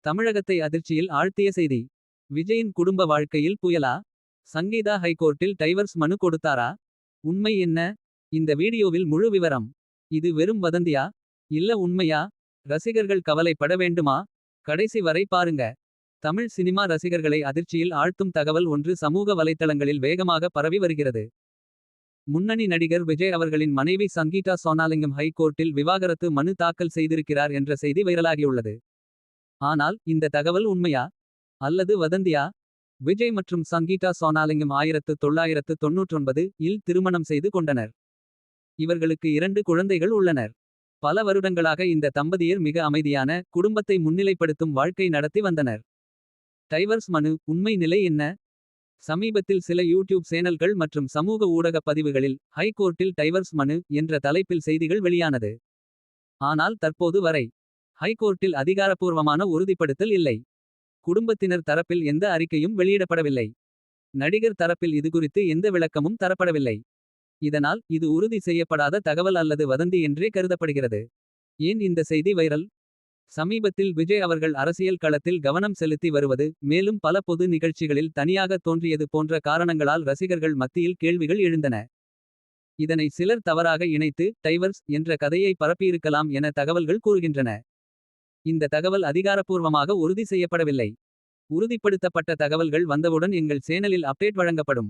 தமிழகத்தை அதிர்ச்சியில் ஆழ்த்திய செய்தி. விஜயின் குடும்ப வாழ்க்கையில் புயலா. சங்கீதா ஹைகோர்ட்டில் டைவர்ஸ் மனு கொடுத்தாரா. உண்மை என்ன. இந்த வீடியோவில் முழு விவரம். இது வெறும் வதந்தியா. இல்ல உண்மையா. ரசிகர்கள் கவலைப்பட வேண்டுமா. கடைசி வரை பாருங்க. தமிழ் சினிமா ரசிகர்களை அதிர்ச்சியில் ஆழ்த்தும் தகவல் ஒன்று சமூக வலைத்தளங்களில் வேகமாக பரவி வருகிறது. முன்னணி நடிகர் விஜய் அவர்களின் மனைவி சங்கீதா சோனாலிங்கம் ஹைகோர்ட்டில் விவாகரத்து மனு தாக்கல் செய்திருக்கிறார் என்ற செய்தி வைரலாகியுள்ளது. ஆனால் இந்த தகவல் உண்மையா. அல்லது வதந்தியா. விஜய் மற்றும் சங்கீதா சோனாலிங்கம் 1999 இல் திருமணம் செய்து கொண்டனர். இவர்களுக்கு 2 குழந்தைகள் உள்ளனர். பல வருடங்களாக இந்த தம்பதியர் மிக அமைதியான. குடும்பத்தை முன்னிலைப்படுத்தும் வாழ்க்கை நடத்தி வந்தனர். டைவர்ஸ் மனு உண்மை நிலை என்ன. சமீபத்தில் சில யூடியூப் சேனல்கள் மற்றும் சமூக ஊடக பதிவுகளில் ஹைகோர்ட்டில் டைவர்ஸ் மனு என்ற தலைப்பில் செய்திகள் வெளியானது. ஆனால் தற்போது வரை ஹைகோர்ட்டில் அதிகாரப்பூர்வமான உறுதிப்படுத்தல் இல்லை. குடும்பத்தினர் தரப்பில் எந்த அறிக்கையும் வெளியிடப்படவில்லை. நடிகர் தரப்பில் இதுகுறித்து எந்த விளக்கமும் தரப்படவில்லை. இதனால் இது உறுதி செய்யப்படாத தகவல் அல்லது வதந்தி என்றே கருதப்படுகிறது. ஏன் இந்த செய்தி வைரல். சமீபத்தில் விஜய் அவர்கள் அரசியல் களத்தில் கவனம் செலுத்தி வருவது. மேலும் பல பொது நிகழ்ச்சிகளில் தனியாக தோன்றியது போன்ற காரணங்களால் ரசிகர்கள் மத்தியில் கேள்விகள் எழுந்தன. இதனை சிலர் தவறாக இணைத்து டைவர்ஸ் என்ற கதையை பரப்பியிருக்கலாம் என தகவல்கள் கூறுகின்றன. இந்த தகவல் அதிகாரப்பூர்வமாக உறுதி செய்யப்படவில்லை. உறுதிப்படுத்தப்பட்ட தகவல்கள் வந்தவுடன் எங்கள் சேனலில் அப்டேட் வழங்கப்படும்.